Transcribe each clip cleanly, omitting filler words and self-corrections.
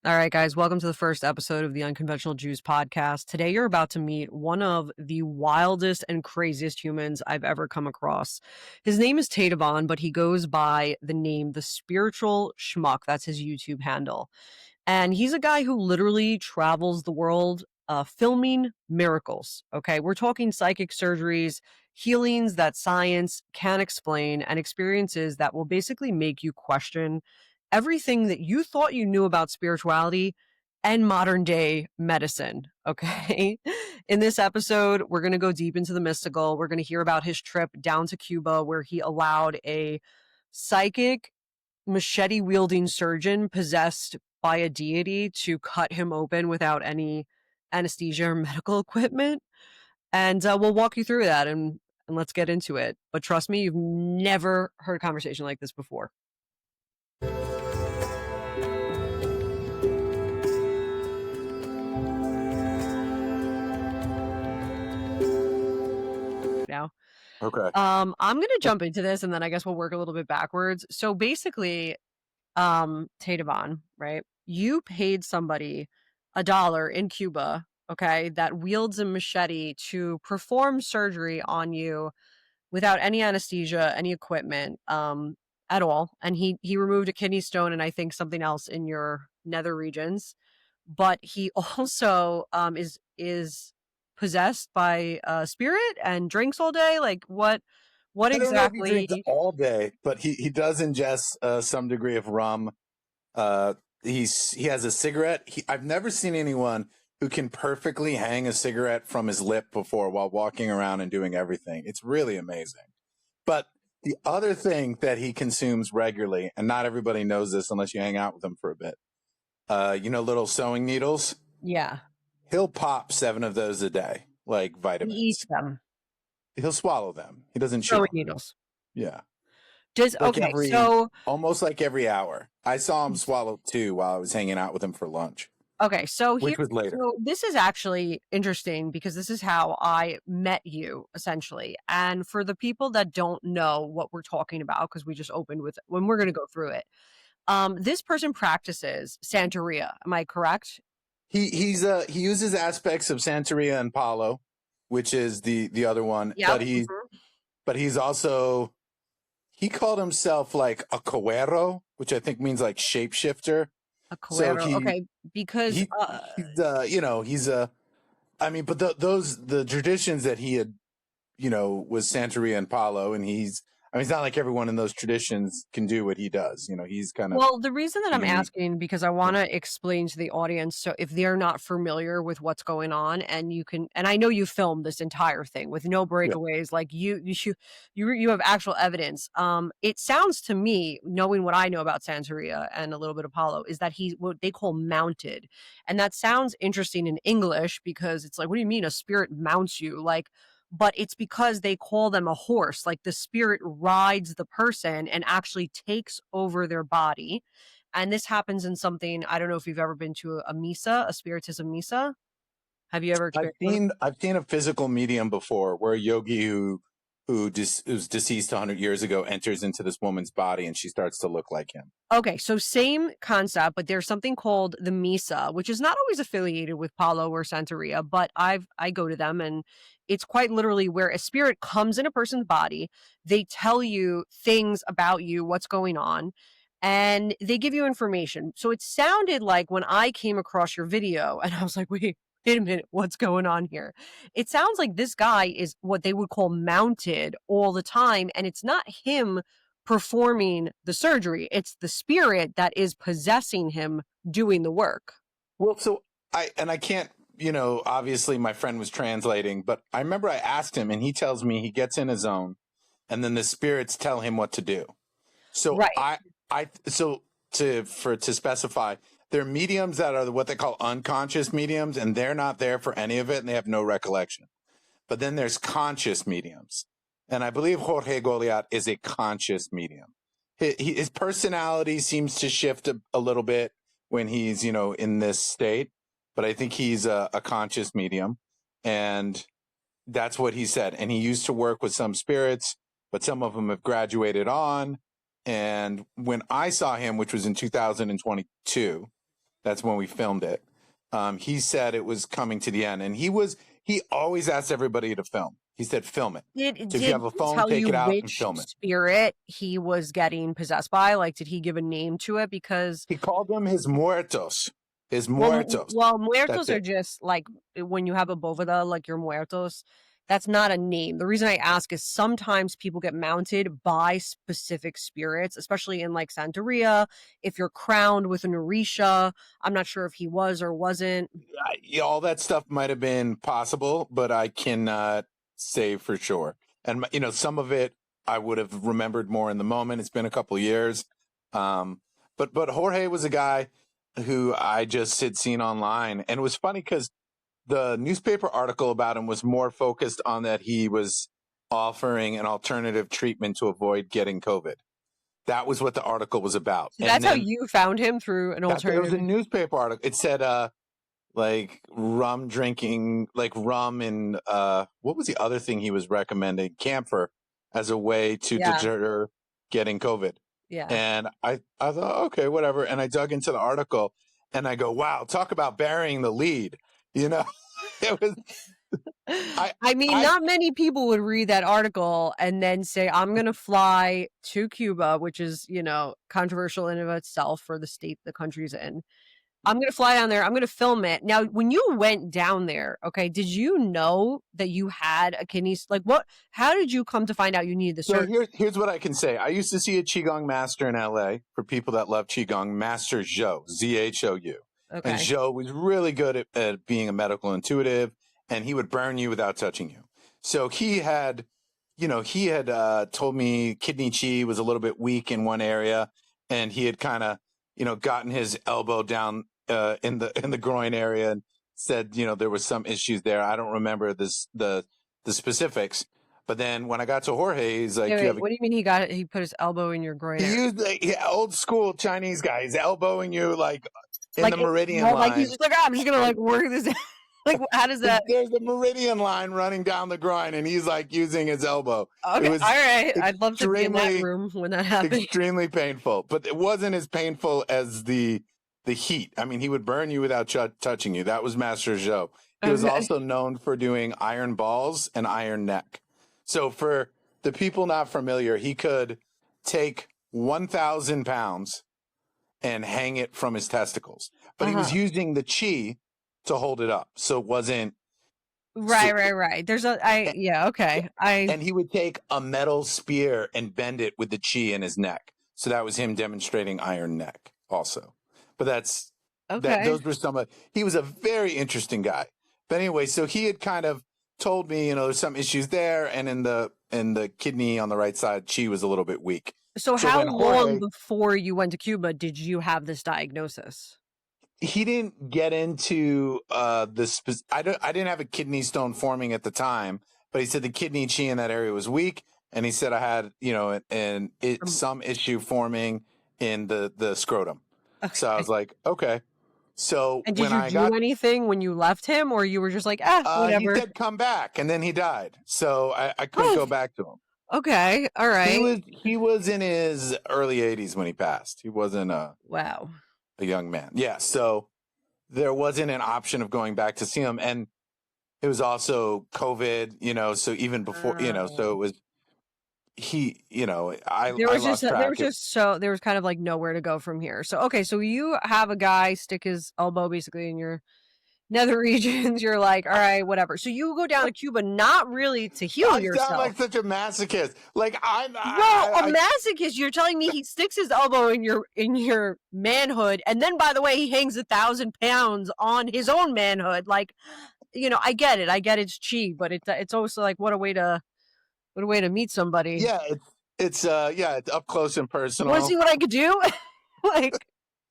All right, guys, welcome to the first episode of the Unconventional Jews podcast. Today, you're about to meet one of the wildest and craziest humans I've ever come across. His name is Tedevan, but he goes by the name the Spiritual Schmuck. That's his YouTube handle. And he's a guy who literally travels the world filming miracles. Okay, we're talking psychic surgeries, healings that science can't explain, and experiences that will basically make you question everything that you thought you knew about spirituality and modern day medicine. Okay. In this episode, we're going to go deep into the mystical. We're going to hear about his trip down to Cuba, where he allowed a psychic machete wielding surgeon possessed by a deity to cut him open without any anesthesia or medical equipment. And we'll walk you through that and let's get into it. But trust me, you've never heard a conversation like this before. Now. Okay. I'm gonna jump into this and then I guess we'll work a little bit backwards. So basically, Tedevan, right? You paid somebody $1 in Cuba, okay, that wields a machete to perform surgery on you without any anesthesia, any equipment, at all. And he removed a kidney stone and I think something else in your nether regions. But he also is possessed by a spirit and drinks all day. Like what I don't know if he drinks exactly? all day, but he does ingest some degree of rum. He has a cigarette. I've never seen anyone who can perfectly hang a cigarette from his lip before while walking around and doing everything. It's really amazing. But the other thing that he consumes regularly, and not everybody knows this unless you hang out with him for a bit, little sewing needles. Yeah. He'll pop 7 of those a day, like He vitamins. eats them. He'll swallow them. He doesn't chew Sewing them. needles. Yeah. Okay, so Almost like every hour. I saw him swallow 2 while I was hanging out with him for lunch. okay, so Which was later. So this is actually interesting because this is how I met you essentially. And for the people that don't know what we're talking about, because we just opened with when we're going to go through it, this person practices Santeria. Am I correct? He uses aspects of Santeria and Palo, which is the other one. Yeah. But he's also, he called himself like a Coero, which I think means like shapeshifter. A Coero. So Okay, because but the traditions that he had, was Santeria and Palo, and it's not like everyone in those traditions can do what he does. He's kind of. Well, the reason that I'm unique. asking because I want to explain to the audience, so if they're not familiar with what's going on, and I know you filmed this entire thing with no breakaways, like you have actual evidence. It sounds to me, knowing what I know about Santeria and a little bit of Apollo, is that he's what they call mounted, and that sounds interesting in English because it's like, what do you mean a spirit mounts you? Like, but it's because they call them a horse. Like the spirit rides the person and actually takes over their body. And this happens in something, I don't know if you've ever been to a misa, a spiritism misa. Have you ever experienced I've seen a physical medium before where a yogi who's deceased 100 years ago enters into this woman's body and she starts to look like him. Okay, so same concept, but there's something called the Misa, which is not always affiliated with Palo or Santeria, but I go to them, and it's quite literally where a spirit comes in a person's body. They tell you things about you, what's going on, and they give you information. So it sounded like when I came across your video, and I was like, wait a minute, what's going on here? It sounds like this guy is what they would call mounted all the time, and it's not him performing the surgery. It's the spirit that is possessing him doing the work. Well, so I can't, obviously my friend was translating, but I remember I asked him and he tells me he gets in a zone and then the spirits tell him what to do. So right. to specify, they're mediums that are what they call unconscious mediums, and they're not there for any of it and they have no recollection. But then there's conscious mediums. And I believe Jorge Goliat is a conscious medium. His personality seems to shift a little bit when he's, in this state. But I think he's a conscious medium. And that's what he said. And he used to work with some spirits, but some of them have graduated on. And when I saw him, which was in 2022, That's when we filmed it. He said it was coming to the end, and he always asked everybody to film. He said, film it. So if you Did have a he phone, tell take you it out and which film it. spirit he was getting possessed by? Like, did he give a name to it? Because He called them his muertos. His well, muertos. muertos That's are it. just like when you have a boveda, like your muertos. That's not a name. The reason I ask is sometimes people get mounted by specific spirits, especially in like Santeria. If you're crowned with an Orisha, I'm not sure if he was or wasn't. All that stuff might have been possible, but I cannot say for sure. And some of it I would have remembered more in the moment. It's been a couple of years, but Jorge was a guy who I just had seen online, and it was funny because the newspaper article about him was more focused on that he was offering an alternative treatment to avoid getting COVID. That was what the article was about, So and that's how then you found him through an it was a alternative. newspaper article. It said like rum drinking, like rum and what was the other thing he was recommending? Camphor as a way to Yeah, deter getting COVID. yeah. And I thought, okay, whatever. And I dug into the article and I go, wow, talk about burying the lead. You know, it was I mean, I not many people would read that article and then say, I'm going to fly to Cuba, which is, controversial in and of itself for the state the country's in. I'm going to fly down there. I'm going to film it. Now, when you went down there, okay, did you know that you had a like how did you come to find out you needed the So surgery? here's what I can say. I used to see a Qigong master in LA for people that love Qigong, Master Zhou, Zhou. And Okay. Zhou was really good at being a medical intuitive, and he would burn you without touching you. So he had told me kidney chi was a little bit weak in one area, and he had kind of, gotten his elbow down in the groin area and said, there was some issues there. I don't remember the specifics. But then when I got to Jorge, he's Wait, like, wait, what do you mean he put his elbow in your groin he area? used the old school Chinese guy. He's elbowing you like in Like, the meridian like he's line. just like, I'm just going to like work this out. Like, how does that? There's the meridian line running down the groin, and he's like using his elbow. It Okay. was All right. I'd love to be in that extremely, room when that happened. extremely painful, but it wasn't as painful as the heat. I mean, he would burn you without touching you. That was Master Zhou. He was Okay. also known for doing iron balls and iron neck. So for the people not familiar, he could take 1,000 pounds and hang it from his testicles, but he was Uh-huh. using the chi to hold it up. So it wasn't Right, so, right, right. Yeah, yeah. okay. And he would take a metal spear and bend it with the chi in his neck. So that was him demonstrating iron neck also. But Okay. those were he was a very interesting guy. But anyway, so he had kind of told me, there's some issues there. And in the kidney on the right side, chi was a little bit weak. So So how when long Jorge, before you went to Cuba did you have this diagnosis? he didn't get into I didn't have a kidney stone forming at the time, but he said the kidney chi in that area was weak, and he said I had Um, some issue forming in the scrotum. So I okay. was like, okay. So And did when you I do got anything when you left him, or you were just like, he whatever? said come back, and then he died. So I couldn't Oh, go back to him. okay. All He right. was he was in his early 80s when he passed. He wasn't Wow. a young man. Yeah. So there wasn't an option of going back to see him. And it was also COVID, so even before, so it Oh. was, I lost track. There was kind of like nowhere to go from here. So okay, so you have a guy stick his elbow basically in your nether regions. You're like, all right, whatever. So you go down to Cuba not really to heal I sound yourself. like such a masochist. Like Well, a masochist, you're telling me he sticks his elbow in your manhood, and then by the way, he hangs 1,000 pounds on his own manhood. Like, I get it. I get it's chi, but it's also like what a way to meet somebody. yeah, it's up close and Want to personal. see what I could do? Like,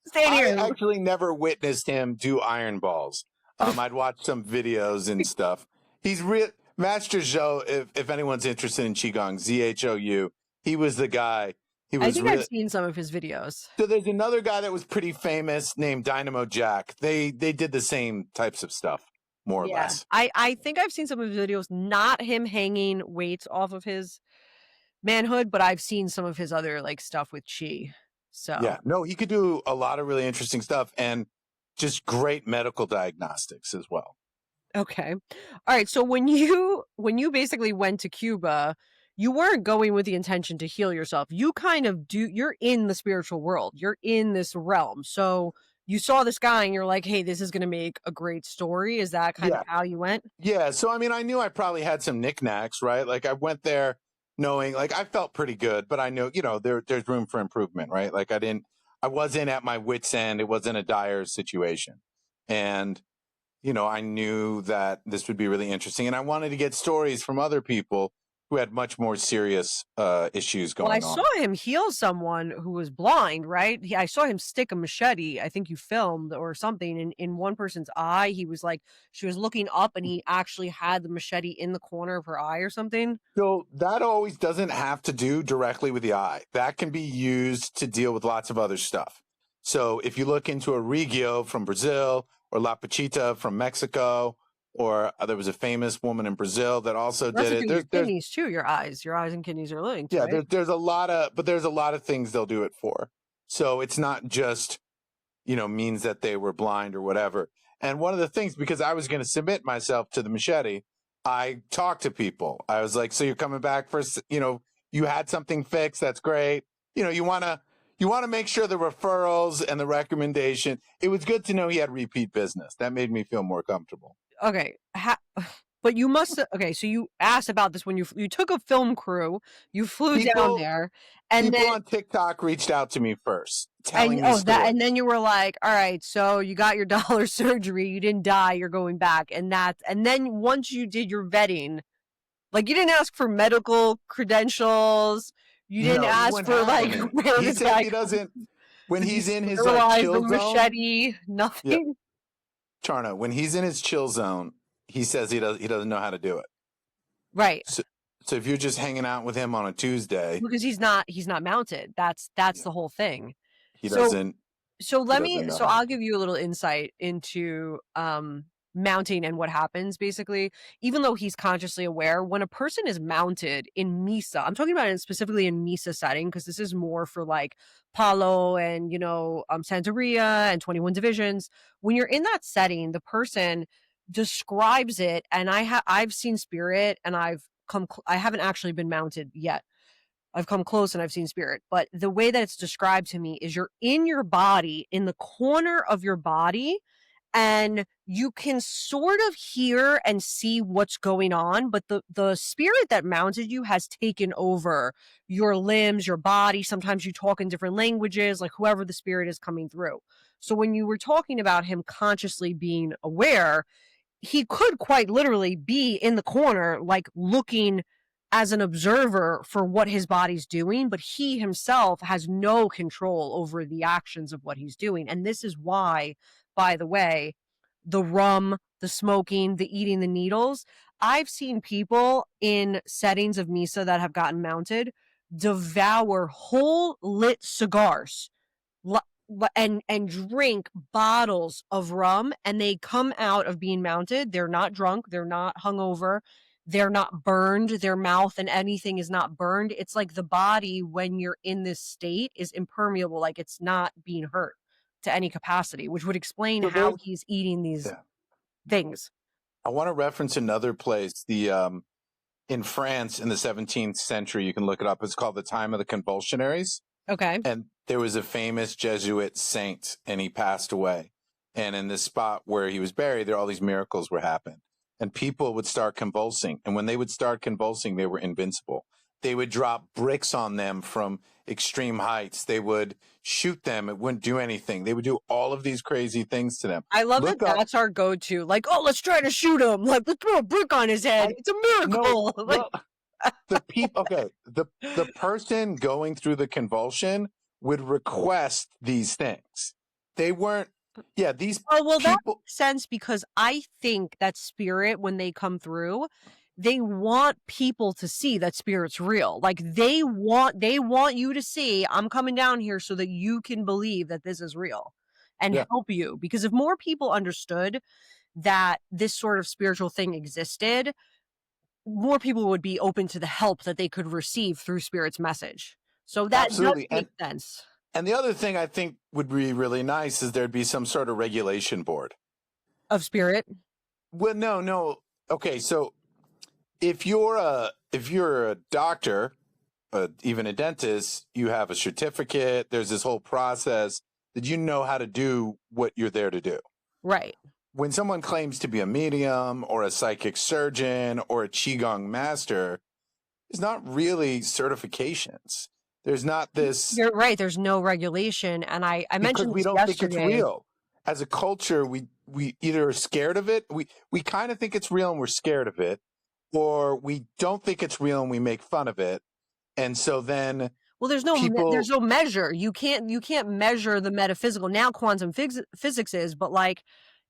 stand I here. actually never witnessed him do iron balls. I'd watch some videos and stuff. He's real Master Zhou. If anyone's interested in qigong, Zhou, he was the guy. He I was think I've real. seen some of his videos. So there's another guy that was pretty famous named Dynamo Jack. They did the same types of stuff, more or Yeah, less. I think I've seen some of his videos. Not him hanging weights off of his manhood, but I've seen some of his other like stuff with chi. Yeah, So no, he could do a lot of really interesting stuff. And just great medical diagnostics as well. Okay. All right. So when you basically went to Cuba, you weren't going with the intention to heal yourself. You kind of you're in the spiritual world. You're in this realm. So you saw this guy and you're like, "Hey, this is going to make a great story." Is that kind of Yeah. how you went? Yeah. So, I mean, I knew I probably had some knickknacks, right? Like I went there knowing like I felt pretty good, but I knew, there's room for improvement, right? Like I wasn't at my wit's end. It wasn't a dire situation. And, I knew that this would be really interesting. And I wanted to get stories from other people who had much more serious issues Well, I going saw on. him heal someone who was blind, right? I saw him stick a machete, I think you filmed or something in one person's eye. He was like, she was looking up and he actually had the machete in the corner of her eye or something. So that always doesn't have to do directly with the eye. That can be used to deal with lots of other stuff. So if you look into a Regio from Brazil or La Pachita from Mexico, or there was a famous woman in Brazil that also That's did to it. do with your There's kidneys too, your eyes and kidneys are linked, yeah, right? there's there's a lot of things they'll do it for. So it's not just means that they were blind or whatever. And one of the things, because I was going to submit myself to the machete, I talked to people. I was like, so you're coming back for, you had something fixed. That's great. You want to make sure the referrals and the recommendation, it was good to know he had repeat business. That made me feel more comfortable. Okay. But you must okay, so you asked about this when you took a film crew, you flew down People, there, and then people on TikTok reached out to me first, telling me and stories. then you were like, "All right, so you got your dollar surgery, you didn't die, you're going back." And then once you did your vetting, like you didn't ask for medical credentials, you didn't No, he ask wouldn't for have like any. where He this says guy he doesn't, when did he he's in his like sterilize the chill zone. machete, Yeah. nothing. Charna, when he's in his chill zone, he says he doesn't know how to do it. Right. So, so if you're just hanging out with him on a Tuesday, Because he's not mounted. That's yeah, the whole thing. he So doesn't So he let me doesn't know so how to I'll do give it. you a little insight into mounting and what happens basically. Even though he's consciously aware, when a person is mounted in Misa, I'm talking about it specifically in Misa setting because this is more for like Palo and Santeria and 21 divisions. When you're in that setting, the person describes it, and I've seen spirit, and I haven't actually been mounted yet. I've come close and I've seen spirit, but the way that it's described to me is you're in your body, in the corner of your body, and you can sort of hear and see what's going on, but the spirit that mounted you has taken over your limbs, your body. Sometimes you talk in different languages, like whoever the spirit is coming through. So when you were talking about him consciously being aware, he could quite literally be in the corner, like looking as an observer for what his body's doing, but he himself has no control over the actions of what he's doing. And this is why, by the way, the rum, the smoking, the eating the needles, I've seen people in settings of Misa that have gotten mounted devour whole lit cigars and drink bottles of rum, and they come out of being mounted. They're not drunk, they're not hungover, they're not burned, their mouth and anything is not burned. It's like the body when you're in this state is impermeable, like it's not being hurt to any capacity, which would explain So there's how he's eating these yeah. things. I want to reference another place. The in France in the 17th century, you can look it up. It's called the Time of the Convulsionaries. Okay. And there was a famous Jesuit saint, and he passed away. And in this spot where he was buried, all these miracles were happening. And people would start convulsing. And when they would start convulsing, they were invincible. They would drop bricks on them from extreme heights. They would shoot them. It wouldn't do anything. They would do all of these crazy things to them. I love that Look up. that's our go-to. Like, oh, let's try to shoot him. Like, let's throw a brick on his head. It's a No, miracle. Like, well, the people, okay, the person going through the convulsion would request these things. They weren't, yeah, these oh, well, that people, makes sense because I think that spirit, when they come through, they want people to see that spirit's real. Like they want you to see, I'm coming down here so that you can believe that this is real and yeah, help you. Because if more people understood that this sort of spiritual thing existed, more people would be open to the help that they could receive through spirit's message. So that does absolutely. make sense. And the other thing I think would be really nice is there'd be some sort of regulation board. Of spirit? Well, no. Okay, so if you're a doctor, even a dentist, you have a certificate. There's this whole process that you know how to do what you're there to do. Right. When someone claims to be a medium or a psychic surgeon or a qigong master, there's not really certifications. There's not this, You're right. There's no regulation. And I because mentioned we this don't think it's yesterday. real. As a culture, we either are scared of it, we kind of think it's real and we're scared of it, or we don't think it's real and we make fun of it. And so then Well, there's people, no measure. You can't measure the metaphysical. Now quantum physics is, but like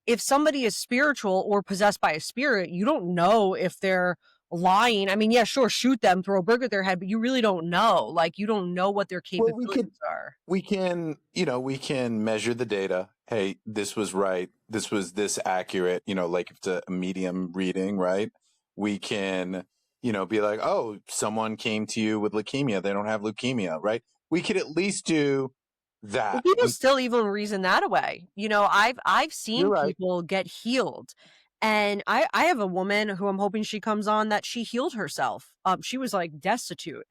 if somebody is spiritual or possessed by a spirit, you don't know if they're lying. I mean, yeah, sure, shoot them, throw a brick at their head, but you really don't know. Like you don't know what their well, capabilities are. we can, we can measure the data. Hey, this was right. This was this accurate, like if it's a medium reading, right? We can, be like, oh, someone came to you with leukemia. They don't have leukemia, right? We could at least do Well, that. people still even reason that away. I've You're seen right. people get healed. And I have a woman who I'm hoping she comes on that she healed herself. She was like destitute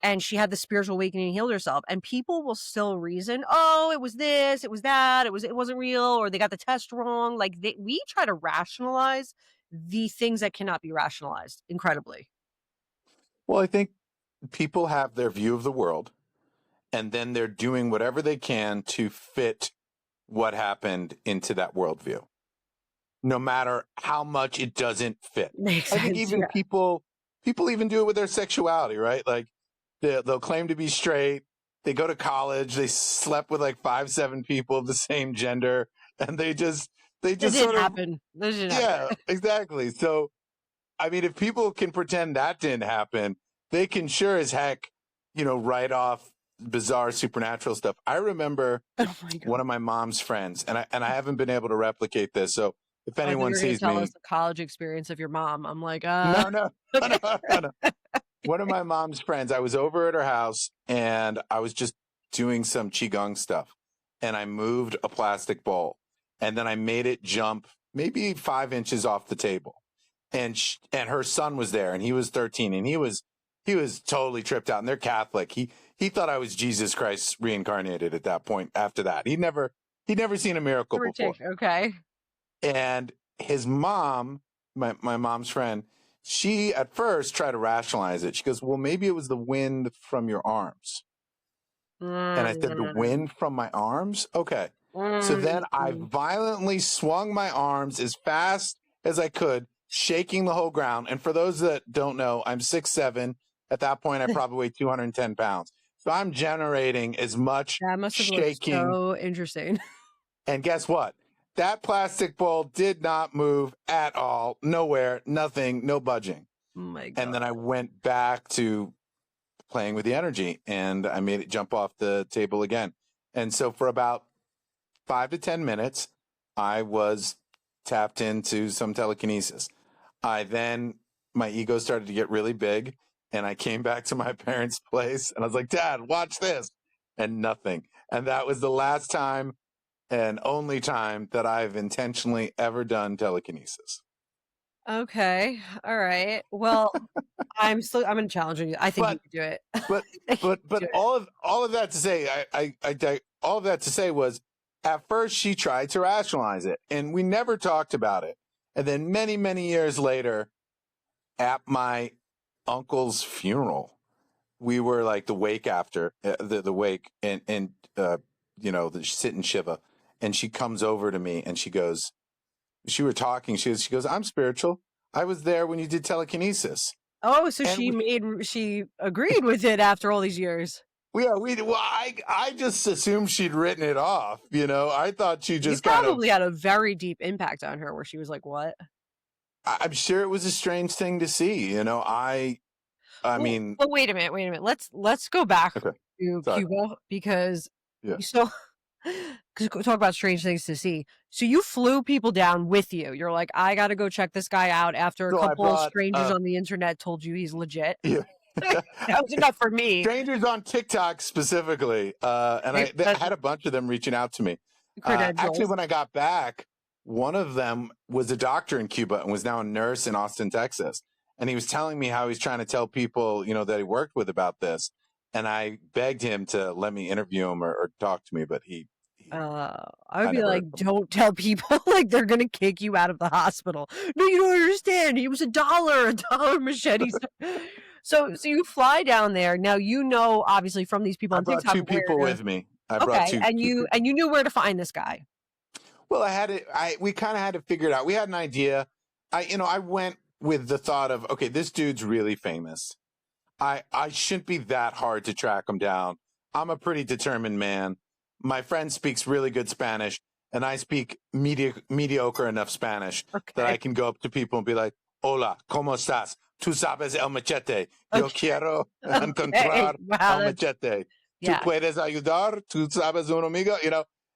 and she had the spiritual awakening and healed herself. And people will still reason, oh, it was this, it was that, it wasn't real, or they got the test wrong. Like we try to rationalize the things that cannot be rationalized, incredibly. Well, I think people have their view of the world and then they're doing whatever they can to fit what happened into that worldview, no matter how much it doesn't fit. Makes I think sense. even Yeah. people even do it with their sexuality, right? Like they'll claim to be straight. They go to college. They slept with like 5, 7 people of the same gender, and they That just didn't sort of, happen. That didn't happen. yeah, exactly. So I mean, if people can pretend that didn't happen, they can sure as heck, write off bizarre supernatural stuff. I remember Oh my one God. of my mom's friends, and I haven't been able to replicate this. So if I thought you anyone were gonna sees tell us me, the college experience of your mom. I'm like, no, no, no, okay. no. One of my mom's friends, I was over at her house and I was just doing some qigong stuff, and I moved a plastic bowl, and then I made it jump maybe 5 inches off the table, and her son was there, and he was 13, and he was totally tripped out, and they're Catholic. He thought I was Jesus Christ reincarnated at that point. After that, he'd never seen a miracle Give or before. take. Okay. And his mom, my mom's friend, she at first tried to rationalize it. She goes, well, maybe it was the wind from your arms. And I said, the Mm, wind from my arms? Okay. So then I mm. violently swung my arms as fast as I could, shaking the whole ground. And for those that don't know, I'm 6'7". At that point, I probably weigh 210 pounds. So I'm generating as much That must have looked shaking. so interesting. And guess what? That plastic bowl did not move at all. Nowhere, nothing, no budging. Oh my And God. then I went back to playing with the energy and I made it jump off the table again. And so for about 5 to 10 minutes, I was tapped into some telekinesis. My ego started to get really big and I came back to my parents' place and I was like, Dad, watch this. And nothing. And that was the last time and only time that I've intentionally ever done telekinesis. Okay. All right. Well, I'm gonna challenge you. I think you But could do it. I but think you but could do but it. all of that to say, all of that to say was, at first she tried to rationalize it, and we never talked about it. And then many years later, at my uncle's funeral, we were like the wake after the wake, and the sit in shiva, and she comes over to me and she goes, she were talking. She goes, I'm spiritual. I was there when you did telekinesis. Oh, so And she agreed with it after all these years. I just assumed she'd written it off. I thought she You just kind of, probably had a very deep impact on her where she was like, "What?" I'm sure it was a strange thing to see. I mean, Well, wait a minute, wait a minute. Let's go back okay, to sorry. Cuba because Yeah. you so 'cause talk about strange things to see. So you flew people down with you. You're like, "I gotta go check this guy out," after a So I couple brought, strangers on the internet told you he's legit. yeah. That was enough for me. Strangers on TikTok specifically, and I had a bunch of them reaching out to me. Actually, Credentials. when I got back, one of them was a doctor in Cuba and was now a nurse in Austin, Texas. And he was telling me how he's trying to tell people, that he worked with about this. And I begged him to let me interview him or talk to me, but I would I be never like, heard from him. don't tell people like they're gonna kick you out of the hospital. No, you don't understand. He was a dollar machete. So you fly down there. Now obviously from these people I on brought TikTok two where people to with me. I brought okay, two and two you people. and you knew where to find this guy. Well, we kind of had to figure it out. We had an idea. I went with the thought of, okay, this dude's really famous. I shouldn't be that hard to track him down. I'm a pretty determined man. My friend speaks really good Spanish, and I speak mediocre enough Spanish that Okay. I can go up to people and be like, "Hola, ¿cómo estás? Tú sabes el machete. Yo Okay. quiero Okay. encontrar Wow, el that's machete. Tú yeah. puedes ayudar. Tú sabes un amigo."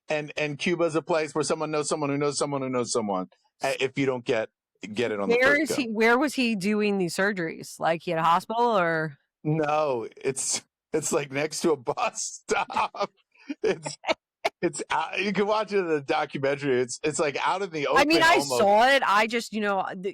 And Cuba's a place where someone knows someone who knows someone who knows someone. If you don't get it on the first go. Where was he doing these surgeries? Like he had a hospital or No, it's like next to a bus stop. It's you can watch it in the documentary. It's like out in the I mean, open I almost. saw it. I just,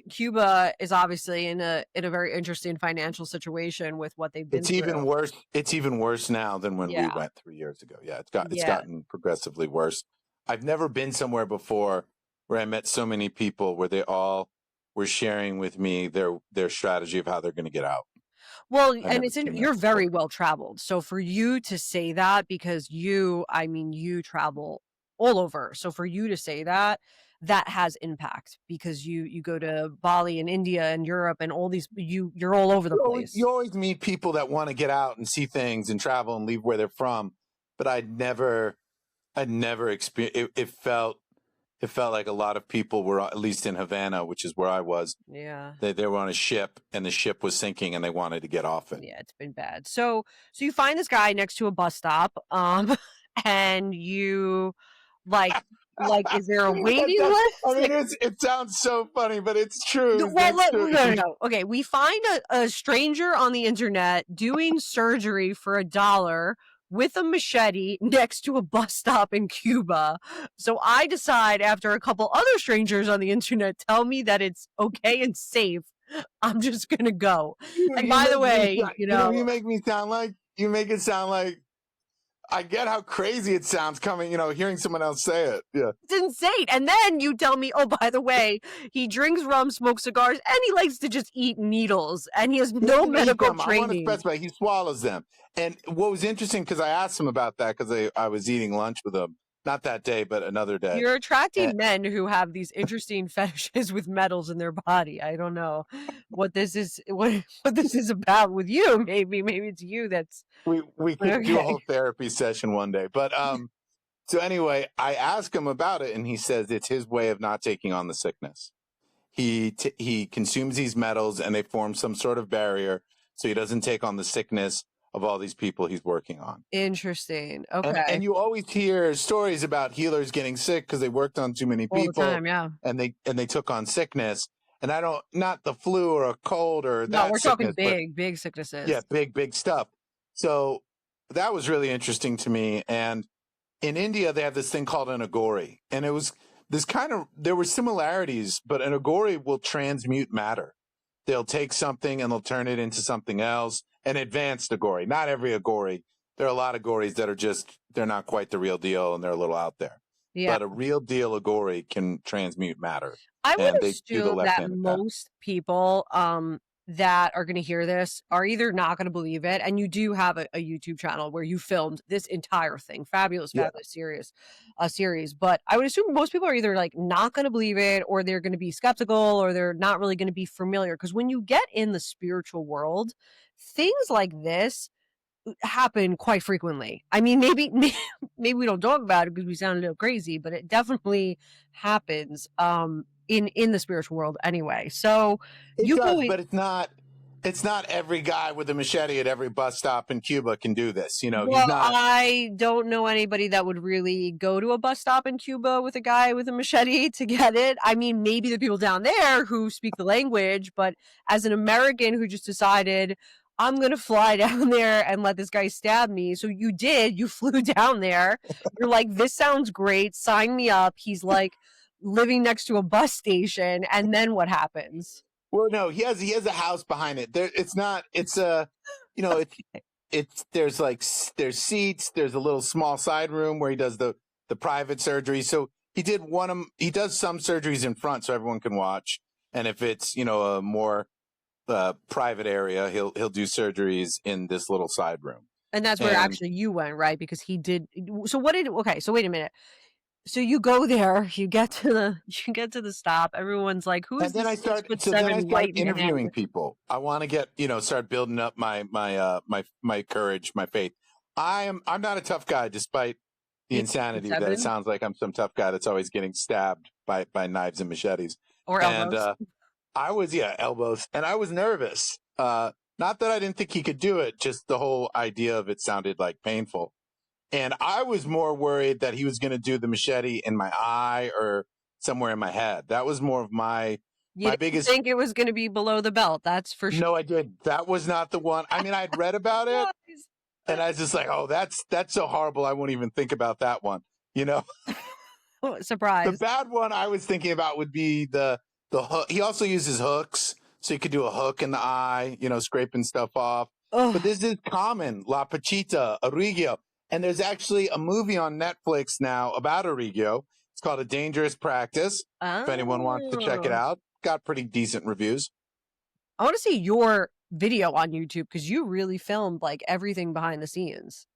Cuba is obviously in a very interesting financial situation with what they've been It's even through. worse. It's even worse now than when we Yeah. went 3 years ago. Yeah, it's Yeah. gotten progressively worse. I've never been somewhere before where I met so many people where they all were sharing with me their strategy of how they're going to get out. Well, I've and never seen that you're very before. well traveled. So for you to say that because you travel all over. So for you to say that, that has impact because you go to Bali and India and Europe and all these you're all over the You place. always meet people that want to get out and see things and travel and leave where they're from, but I'd never experienced it. It felt like a lot of people were, at least in Havana, which is where I was. Yeah. They were on a ship and the ship was sinking and they wanted to get off it. Yeah, it's been bad. So you find this guy next to a bus stop, and you like is there a waiting I list? mean, Like it sounds so funny, but it's true. well, Next to no, no, no. Okay, we find a stranger on the internet doing surgery for $1 with a machete next to a bus stop in Cuba. So I decide after a couple other strangers on the internet tell me that it's okay and safe, I'm just gonna go. And you by the make me way, you make it sound like I get how crazy it sounds coming, hearing someone else say it. Yeah. it's insane. And then you tell me, oh, by the way, he drinks rum, smokes cigars, and he likes to just eat needles, and he has He no doesn't eat medical them. I want to training. specify. He swallows them. And what was interesting, because I asked him about that, because I was eating lunch with him, not that day, but another day. You're And attracting men who have these interesting fetishes with metals in their body. I don't know what this is. What this is about with you? Maybe it's you. That's we could do a okay. whole therapy session one day. But so anyway, I asked him about it, and he says it's his way of not taking on the sickness. He consumes these metals, and they form some sort of barrier, so he doesn't take on the sickness of all these people he's working on. Interesting. And Okay, you always hear stories about healers getting sick because they worked on too many all the people time. Yeah. and they took on sickness. And I don't, not the flu or a cold or No, that we're talking sickness, but big yeah, sicknesses. big stuff. So that was really interesting to me. And in India, they have this thing called an agori. And it was there were similarities, but an agori will transmute matter. They'll take something and they'll turn it into something else. An advanced agori, not every agori. There are a lot of gories that are they're not quite the real deal and they're a little out there. Yeah. But a real deal agori can transmute matter. I would And they do the assume left that handed pattern. most people that are going to hear this are either not going to believe it, and you do have a YouTube channel where you filmed this entire thing, fabulous Yeah. series. But I would assume most people are either like not going to believe it, or they're going to be skeptical, or they're not really going to be familiar. Because when you get in the spiritual world, things like this happen quite frequently. I mean, maybe maybe we don't talk about it because we sound a little crazy, but it definitely happens in the spiritual world anyway. So It you does, go in, but it's not every guy with a machete at every bus stop in Cuba can do this. He's well, not. I don't know anybody that would really go to a bus stop in Cuba with a guy with a machete to get it. I mean, maybe the people down there who speak the language, but as an American who just decided I'm going to fly down there and let this guy stab me. So you did. You flew down there. You're like, this sounds great. Sign me up. He's like living next to a bus station. And then what happens? Well, no, he has a house behind it. There, it's not. It's a, you know, it's there's seats. There's a little small side room where he does the private surgery. So he does some surgeries in front so everyone can watch. And if it's a more private area, he'll do surgeries in this little side room. And that's where And actually you went, right? Because he did. So okay, so wait a minute. So you go there, you get to the stop. Everyone's like, "Who is and then this I six start foot so then I seven start white man?" interviewing people. I want to start building up my courage, my faith. I'm not a tough guy, despite the He's 6'7" insanity that it sounds like I'm some tough guy that's always getting stabbed by knives and machetes. or And elbows. I was, elbows, and I was nervous. Not that I didn't think he could do it, just the whole idea of it sounded like painful. And I was more worried that he was going to do the machete in my eye or somewhere in my head. That was more of my You my didn't biggest. think it was going to be below the belt, that's for sure. No, I did. That was not the one. I mean, I'd read about it, and I was just like, "Oh, that's so horrible. I won't even think about that one." You know, Oh, the surprise. bad one I was thinking about would be the hook. He also uses hooks, so you could do a hook in the eye, scraping stuff off. But Oh, this is common, La Pachita, Origio. And there's actually a movie on Netflix now about Origio. It's called A Dangerous Practice. If anyone wants to check it oh. out, got pretty decent reviews. I want to see your video on YouTube because you really filmed like everything behind the scenes.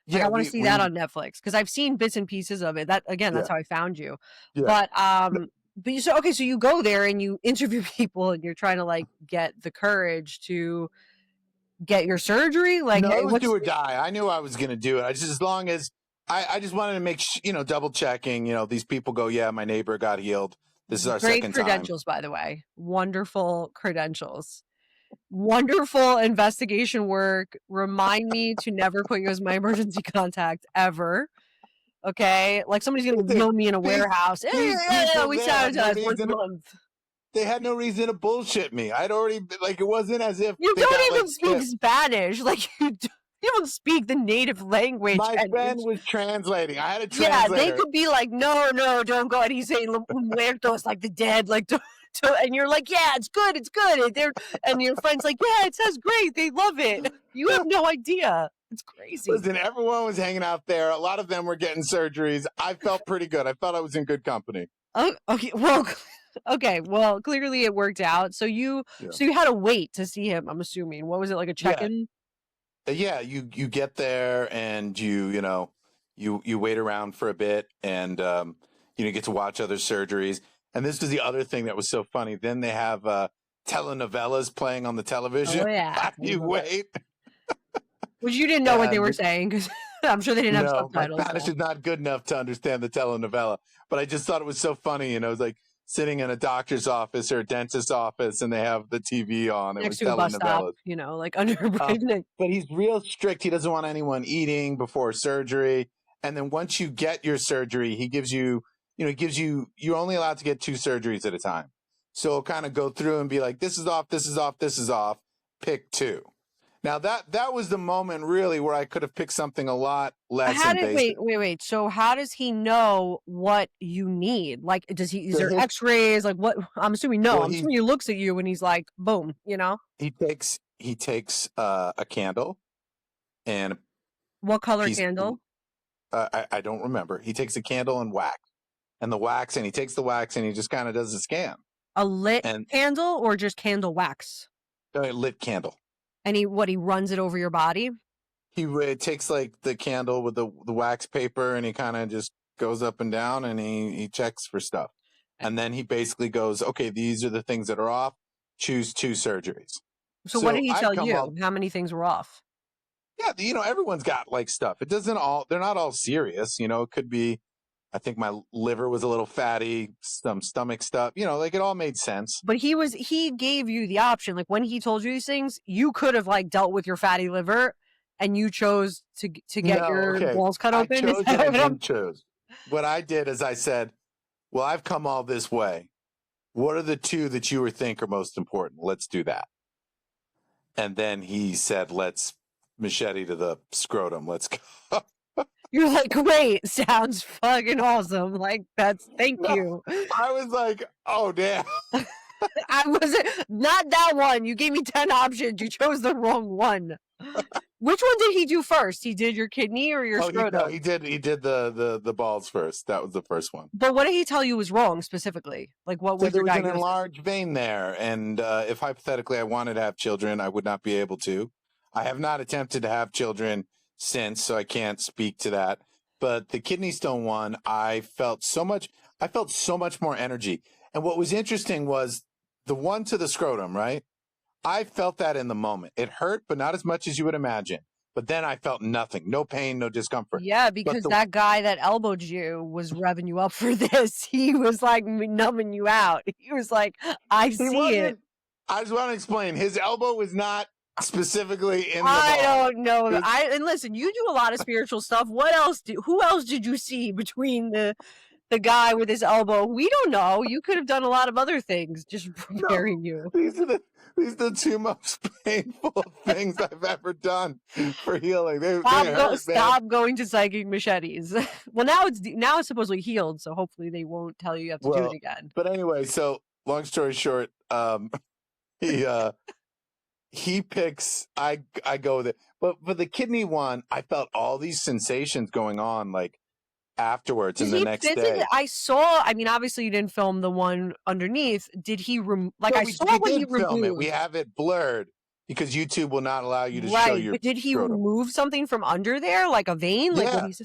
Like, Yeah, I wanna we see that we on Netflix because 'cause I've seen bits and pieces of it. That again, that's yeah how I found you. yeah. But you so okay, so you go there and you interview people and you're trying to, like, get the courage to get your surgery? Like, No, hey, it was do what's or die. I knew I was going to do it. I just as long as I just wanted to make double checking. These people go, yeah, my neighbor got healed. This is our great second time. credentials, by the way. Wonderful credentials. Wonderful investigation work. Remind me to never put you as my emergency contact ever. Okay? Like, somebody's gonna Listen, wheel me in a warehouse. "Yeah, yeah, these yeah, yeah, people we there had no sanitize once a reason. month." They had no reason to bullshit me. I'd already like it wasn't as if You they got don't like even speak stiff. Spanish. Like you don't speak the native language, My and friend it's was translating. I had a yeah, they translator. could be like, "No, no, don't go." And he's saying "muertos," like the dead, like and you're like, "Yeah, it's good, it's good." And your friend's like, "Yeah, it sounds great. They love it." You have no idea. It's crazy. Listen, everyone was hanging out there. A lot of them were getting surgeries. I felt pretty good. I felt I was in good company. Oh, okay, well, okay, well, clearly it worked out. So you Yeah. so you had to wait to see him. I'm assuming. What was it like a Yeah. check-in? Yeah, you get there and you wait around for a bit and you get to watch other surgeries. And this was the other thing that was so funny. Then they have telenovelas playing on the Oh television yeah, while I you love it. wait. Which you didn't know what they were And saying because I'm sure they didn't have no, my subtitles. Spanish So is not good enough to understand the telenovela. But I just thought it was so funny. It was like sitting in a doctor's office or a dentist's office and they have the TV on. It next was to a bus stop, telenovelas. like under a bridge. But he's real strict. He doesn't want anyone eating before surgery. And then once you get your surgery, you're only allowed to get two surgeries at a time. So he'll kind of go through and be like, this is off, this is off, this is off. Pick two. Now that was the moment really where I could have picked something a lot less How did invasive. wait. So how does he know what you need? Like, is So there X-rays? Like, what? I'm assuming no. well, I'm assuming he looks at you and he's like, boom. he takes a candle and a What color piece. candle? I don't remember. He takes a candle and wax. And the wax, and he takes the wax and he just kind of does a scan A lit and candle or just candle wax? a lit candle. And he runs it over your body? He takes like the candle with the wax paper and he kind of just goes up and down and he checks for stuff. And then he basically goes, okay, these are the things that are off. Choose two surgeries. So what did So he I've tell come you? all, How many things were off? yeah, everyone's got like stuff. It doesn't all, they're not all serious. It could be, I think my liver was a little fatty, some stomach stuff, like it all made sense. But he gave you the option. Like when he told you these things, you could have like dealt with your fatty liver and you chose to get No, your okay. balls cut I open. Is chose that and I what I'm didn't choose. What I did is I said, well, I've come all this way. What are the two that you think are most important? Let's do that. And then he said, let's machete to the scrotum. Let's go. You're like, "Great, sounds fucking awesome." Like, thank No, you. I was like, oh, damn. I wasn't not that one. You gave me 10 options. You chose the wrong one. Which one did he do first? He did your kidney or your Oh, he scrotum? did the balls first. That was the first one. But what did he tell you was wrong specifically? Like, what Said was there your was an diagnosis? enlarged vein there, and if hypothetically I wanted to have children, I would not be able to. I have not attempted to have children since, so I can't speak to that. But the kidney stone one, I felt so much. I felt so much more energy. And what was interesting was the one to the scrotum, right? I felt that in the moment. It hurt, but not as much as you would imagine. But then I felt nothing, no pain, no discomfort. Yeah, But because the that guy that elbowed you was revving you up for this. He was like numbing you out. He was like, I he see it. wasn't. I just want to explain. His elbow was not specifically in the I ball. don't know. It was, And listen, you do a lot of spiritual stuff. Who else did you see between the guy with his elbow? We don't know. You could have done a lot of other things just no, preparing you. these are the two most painful things I've ever done for healing. They hurt, man. Stop going to psychic machetes. Well, now it's supposedly healed, so hopefully they won't tell you have to do it Well, again. but anyway, so long story short, he he picks. I go with it. But for the kidney one, I felt all these sensations going on like afterwards Did and the he next physically? day. I mean, obviously you didn't film the one underneath. Did he like No, I we saw when he did film it. We removed. have it blurred because YouTube will not allow you to show Right, your but did he scrotum. remove something from under there, like a vein? Like what Yeah, he's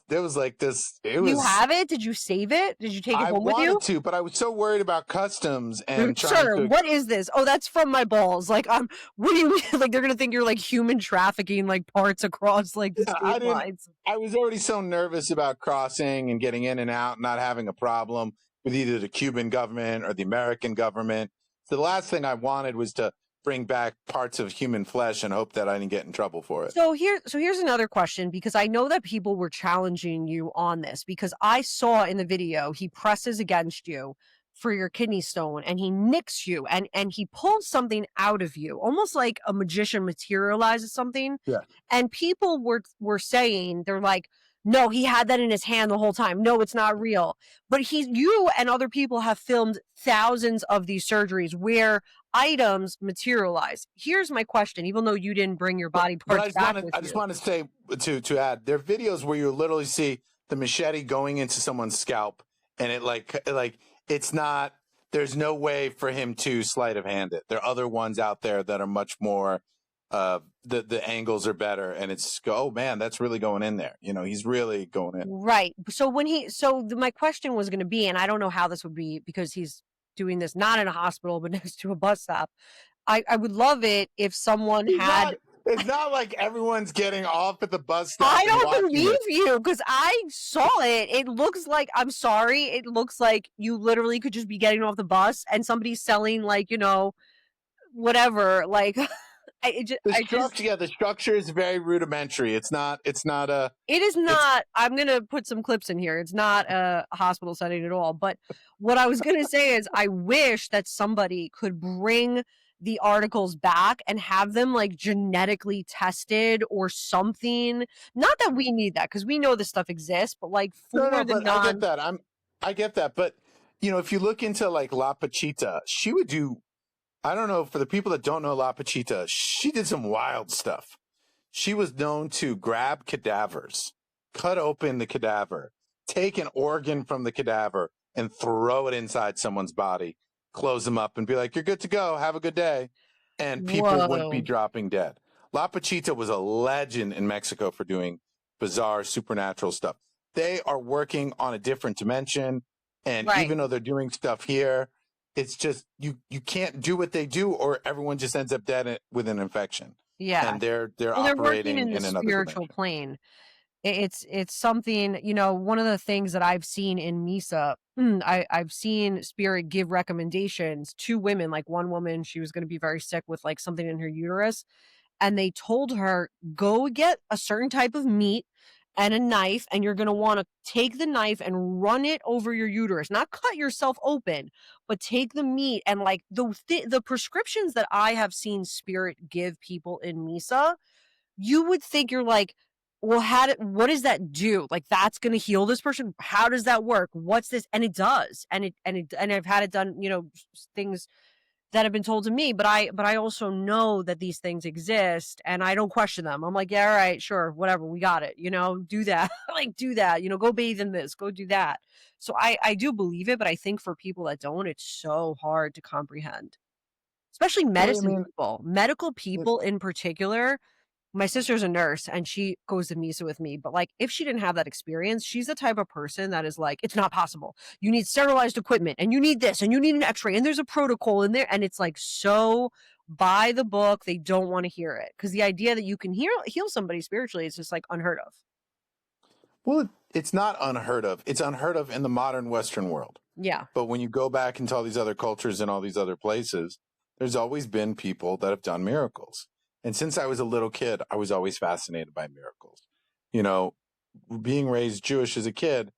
there was like this. It Do you was. have it? Did you save it? Did you take it I home with wanted you? to, but I was so worried about customs and trying Sir, to. what is this? Oh, that's from my balls. Like, what do you mean? Like, they're gonna think you're like human trafficking, like parts across like the Yeah, I state didn't. lines. I was already so nervous about crossing and getting in and out, not having a problem with either the Cuban government or the American government. So the last thing I wanted was to bring back parts of human flesh and hope that I didn't get in trouble for it. So here's another question because I know that people were challenging you on this because I saw in the video he presses against you for your kidney stone and he nicks you and he pulls something out of you, almost like a magician materializes something. Yeah. And people were saying they're like, no, he had that in his hand the whole time. No, it's not real. But you and other people have filmed thousands of these surgeries where items materialize. Here's my question, even though you didn't bring your body But parts back with I just you. want to say to add, there are videos where you literally see the machete going into someone's scalp, and it it's not. There's no way for him to sleight of hand it. There are other ones out there that are much more. The angles are better, and it's oh man, that's really going in there. You know, he's really going in. Right. So my question was going to be, and I don't know how this would be because he's doing this not in a hospital, but next to a bus stop. I would love it if someone He's had not. It's not like everyone's getting off at the bus I stop and don't watching believe it. you because I saw it. It looks like I'm sorry. It looks like you literally could just be getting off the bus and somebody's selling like whatever. Like I just The structure is very rudimentary. It's not. It's not a. it is It's not. I'm gonna put some clips in here. It's not a hospital setting at all. But what I was gonna say is, I wish that somebody could bring the articles back and have them like genetically tested or something. Not that we need that because we know this stuff exists, but like no, for the but I get non that. I get that. But if you look into like La Pachita, she would do. I don't know, for the people that don't know La Pachita, she did some wild stuff. She was known to grab cadavers, cut open the cadaver, take an organ from the cadaver, and throw it inside someone's body, close them up, and be like, "You're good to go. Have a good day." And people wouldn't be whoa. dropping dead. La Pachita was a legend in Mexico for doing bizarre supernatural stuff. They are working on a different dimension. And Right. even though they're doing stuff here, it's just you can't do what they do, or everyone just ends up dead with an infection. Yeah. And they're Well, they're working operating in the in another spiritual dimension. plane. It's something, one of the things that I've seen in Misa, I've seen spirit give recommendations to women. Like one woman, she was going to be very sick with like something in her uterus. And they told her, go get a certain type of meat and a knife, and you're going to want to take the knife and run it over your uterus, not cut yourself open, but take the meat and like the prescriptions that I have seen spirit give people in Misa, you would think you're like, well, what does that do? Like, that's going to heal this person. How does that work? What's this? And it does. And I've had it done, things that have been told to me, but I also know that these things exist and I don't question them. I'm like, yeah, all right, sure, whatever, we got it, do that. Like, do that, go bathe in this, go do that. So I do believe it, but I think for people that don't, it's so hard to comprehend, especially Well, I mean, medical people in particular. My sister's a nurse and she goes to Misa with me, but like if she didn't have that experience, she's the type of person that is like, it's not possible. You need sterilized equipment and you need this and you need an x-ray and there's a protocol in there. And it's like so by the book, they don't want to hear it. Because the idea that you can heal somebody spiritually is just like unheard of. well, it's not unheard of. It's unheard of in the modern Western world. Yeah. But when you go back into all these other cultures and all these other places, there's always been people that have done miracles. And since I was a little kid, I was always fascinated by miracles. You know, being raised Jewish as a kid,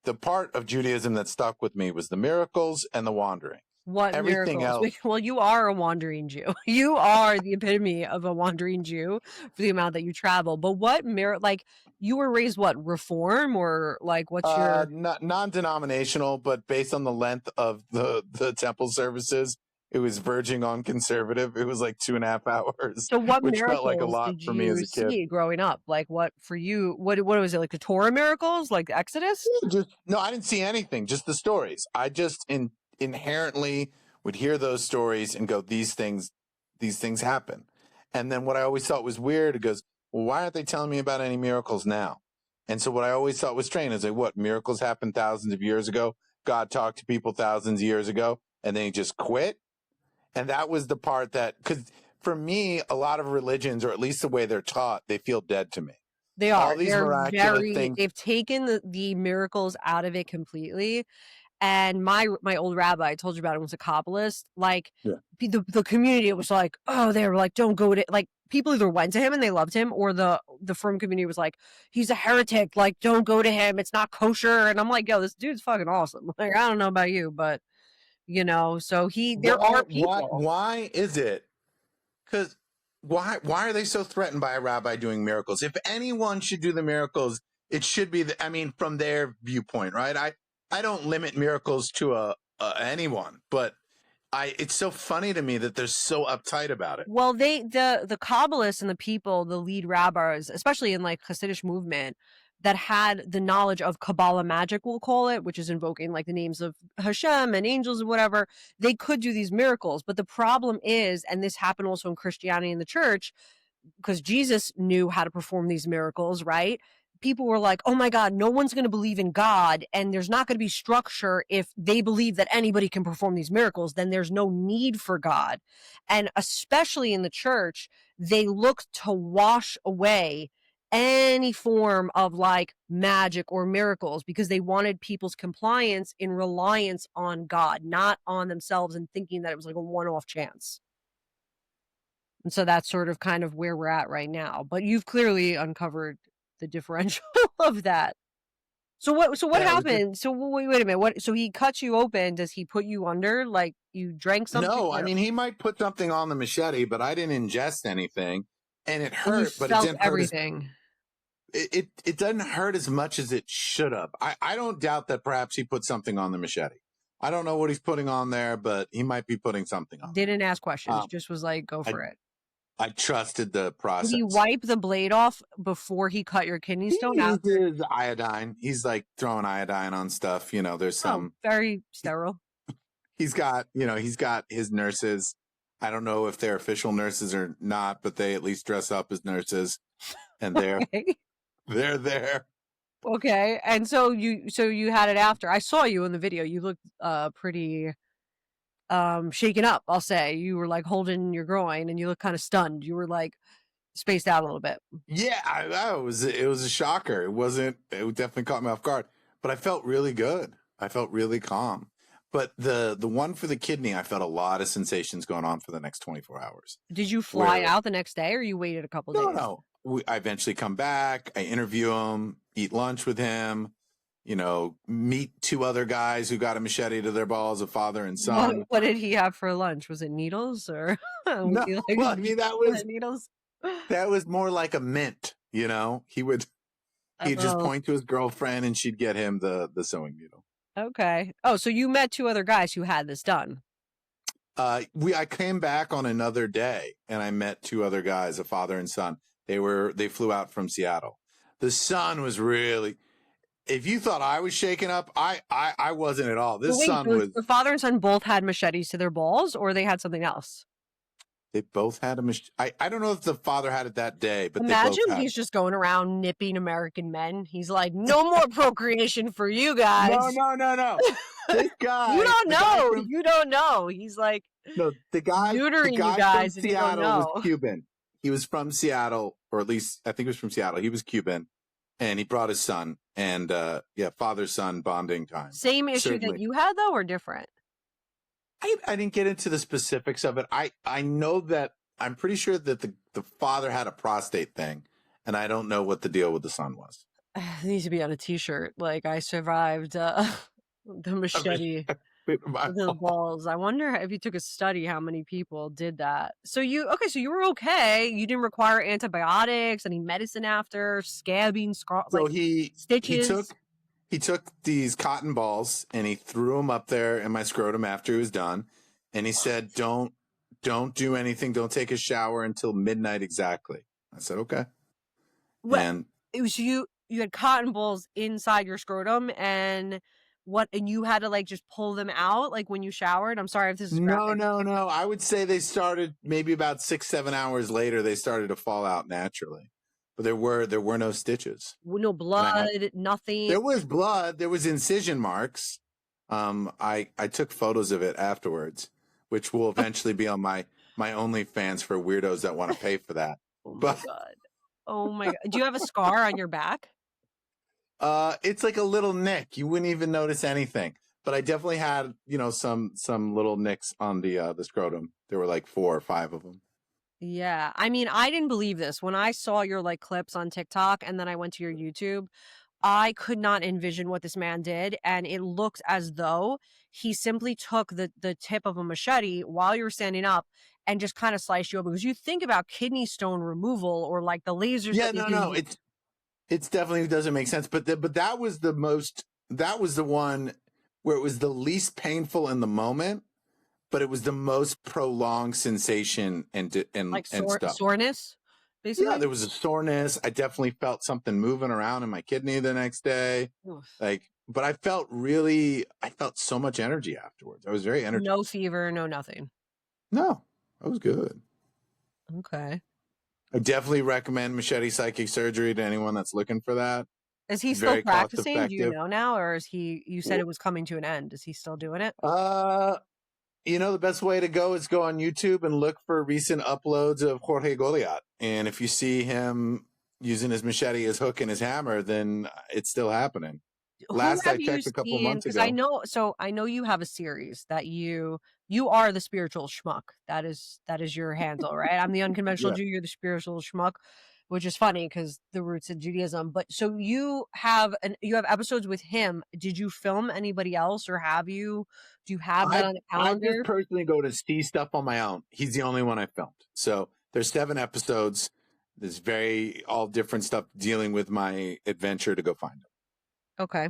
the part of Judaism that stuck with me was the miracles and the wandering. What Everything miracles? else, Well, you are a wandering Jew. You are the epitome of a wandering Jew for the amount that you travel. But what like you were raised what, Reform, or like what's your not non-denominational, but based on the length of the temple services, it was verging on conservative. It was like 2.5 hours, so what which felt like a miracles lot did for me as you a kid. see growing up? Like what for you, what was it, like the Torah miracles, like the Exodus? Just no, I didn't see anything. Just the stories. I just inherently would hear those stories and go, these things happen. And then what I always thought was weird, it goes, well, why aren't they telling me about any miracles now? And so what I always thought was strange is like, what, miracles happened thousands of years ago? God talked to people thousands of years ago, and then he just quit. And that was the part that, because for me, a lot of religions, or at least the way they're taught, they feel dead to me. They All are. these They're miraculous very things. they've taken the miracles out of it completely. And my old rabbi, I told you about him, was a Kabbalist. Like Yeah. the community was like, oh, they were like, don't go to, like, people either went to him and they loved him, or the firm community was like, he's a heretic, like, don't go to him, it's not kosher. And I'm like, yo, this dude's fucking awesome. Like, I don't know about you, but so there are people. Why is it? Because why are they so threatened by a rabbi doing miracles? If anyone should do the miracles, it should be I mean, from their viewpoint, right? I don't limit miracles to anyone, but it's so funny to me that they're so uptight about it. Well, the Kabbalists and the people, the lead rabbis, especially in like Hasidic movement, that had the knowledge of Kabbalah magic, we'll call it, which is invoking like the names of Hashem and angels and whatever, they could do these miracles. But the problem is, and this happened also in Christianity and the church, because Jesus knew how to perform these miracles, right? People were like, oh my God, no one's going to believe in God. And there's not going to be structure if they believe that anybody can perform these miracles. Then there's no need for God. And especially in the church, they look to wash away any form of like magic or miracles because they wanted people's compliance in reliance on God, not on themselves, and thinking that it was like a one-off chance. And so that's sort of kind of where we're at right now. But you've clearly uncovered the differential of that. So what Yeah, it was just happened? So wait a minute. So he cuts you open. Does he put you under? Like you drank something? no. I mean, he might put something on the machete, but I didn't ingest anything, and it And you hurt, but it felt didn't hurt as everything. it doesn't hurt as much as it should have. I don't doubt that perhaps he put something on the machete. I don't know what he's putting on there, but he might be putting something on Didn't ask there. questions. Just was like, go I for it. I trusted the Did he process. wipe the blade off before he cut your kidney He stone out? uses iodine. He's like throwing iodine on stuff. There's Oh, some. very sterile. He's got his nurses. I don't know if they're official nurses or not, but they at least dress up as nurses, and Okay. they're there. Okay. And so you had it after. I saw you in the video. You looked pretty shaken up, I'll say. You were like holding your groin and you look kind of stunned. You were like spaced out a little bit. Yeah, it was a shocker. It definitely caught me off guard, but I felt really good. I felt really calm. But the one for the kidney, I felt a lot of sensations going on for the next 24 hours. Did you fly out the next day or you waited a couple days? No. I eventually come back. I interview him. eat lunch with him, meet two other guys who got a machete to their balls, a father and son. What did he have for lunch? Was it needles or was No, he like well, I mean, needles? that was more like a mint, he'd just Oh, point to his girlfriend and she'd get him the sewing needle. okay. Oh, so you met two other guys who had this done. I came back on another day and I met two other guys, a father and son. They flew out from Seattle. The son was really, if you thought I was shaken up, I wasn't at all. This Wait, son was, the father and son both had machetes to their balls, or they had something else? they both had I don't know if the father had it that day, but they both Imagine had he's it. just going around nipping American men. He's like, no more procreation for you guys. No. This You guy, don't the guy know. from, You don't know. He's like no, the neutering you guy from guys, and you don't Seattle was know. Cuban. He was from Seattle, or at least I think he was from Seattle. He was Cuban, and he brought his son, and father son bonding time. Same issue that Certainly, you had, though, or different? I didn't get into the specifics of it. I know that I'm pretty sure that the father had a prostate thing, and I don't know what the deal with the son was. It needs to be on a T-shirt. Like, I survived the I mean, machete to the balls. I wonder if you took a study how many people did that. So you were okay. You didn't require antibiotics, any medicine after, scabbing, so like he stitches. took these cotton balls and he threw them up there in my scrotum after he was done, and he said, "Don't do anything. Don't take a shower until midnight exactly." I said, "Okay." What And it was you had cotton balls inside your scrotum and you had to like just pull them out like when you showered. I'm sorry if this is no, graphic. no. I would say they started maybe about 6-7 hours later. They started to fall out naturally, but there were no stitches, No and I had blood, nothing. there was blood. There was incision marks. I took photos of it afterwards, which will eventually be on my OnlyFans for weirdos that want to pay for that. Oh my But god. Oh my god. Do you have a scar on your back? it's like a little nick. You wouldn't even notice anything. But I definitely had, some little nicks on the scrotum. There were like 4 or 5 of them. Yeah. I mean, I didn't believe this. When I saw your like clips on TikTok and then I went to your YouTube, I could not envision what this man did, and it looked as though he simply took the tip of a machete while you were standing up and just kind of sliced you open. Because you think about kidney stone removal or like the lasers that Yeah, they no. do. It's definitely doesn't make sense. But that was the one where it was the least painful in the moment, but it was the most prolonged sensation Like and stuff. soreness, Yeah, basically. there was a soreness. I definitely felt something moving around in my kidney the next day. Oof. But I felt so much energy afterwards. I was very No energized. fever, no nothing. No, I was good. Okay. I definitely recommend machete psychic surgery to anyone that's looking for that. Is he It's still very cost practicing? Do you effective. know now, or is you said it was coming to an end? Is he still doing it? Uh, the best way to go is go on YouTube and look for recent uploads of Jorge Goliat. And if you see him using his machete, his hook, and his hammer, then it's still happening. Who Last have I you checked a couple seen? months Because ago. I know you have a series that you are the spiritual schmuck. That is your handle, right? I'm the unconventional Yeah. Jew. You're the spiritual schmuck, which is funny because the roots of Judaism. But so you have episodes with him. Did you film anybody else, or have you? Do you have that I on the I just calendar? personally go to see stuff on my own. He's the only one I filmed. So there's 7 episodes. There's very all different stuff dealing with my adventure to go find him. Okay.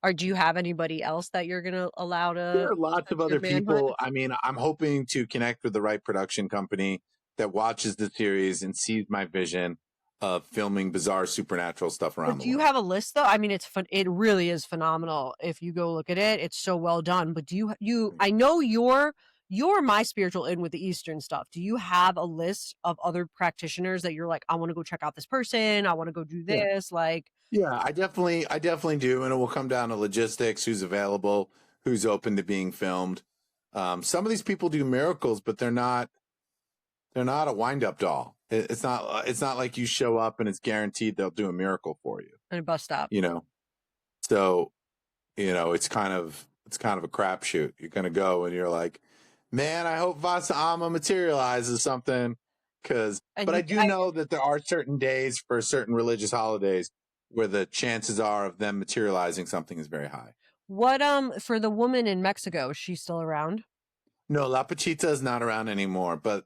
Or do you have anybody else that you're gonna allow There to are lots of stretch your other manhood? people. I mean, I'm hoping to connect with the right production company that watches the series and sees my vision of filming bizarre supernatural stuff But around the do you world. have a list though? I mean, it's fun. It really is phenomenal. If you go look at it, it's so well done. But I know you're my spiritual in with the Eastern stuff. Do you have a list of other practitioners that you're like, I want to go check out this person. I want to go do Yeah. this. Like, Yeah, I definitely do. And it will come down to logistics, who's available, who's open to being filmed. Some of these people do miracles, but they're not a wind up doll. It's not like you show up and it's guaranteed they'll do a miracle for you, in a bus stop. you know? So, it's kind of a crapshoot. You're going to go and you're like, man, I hope Vasa Amma materializes something. And But I do know that there are certain days for certain religious holidays where the chances are of them materializing something is very high. What for the woman in Mexico, is she still around? No, La Pachita is not around anymore, but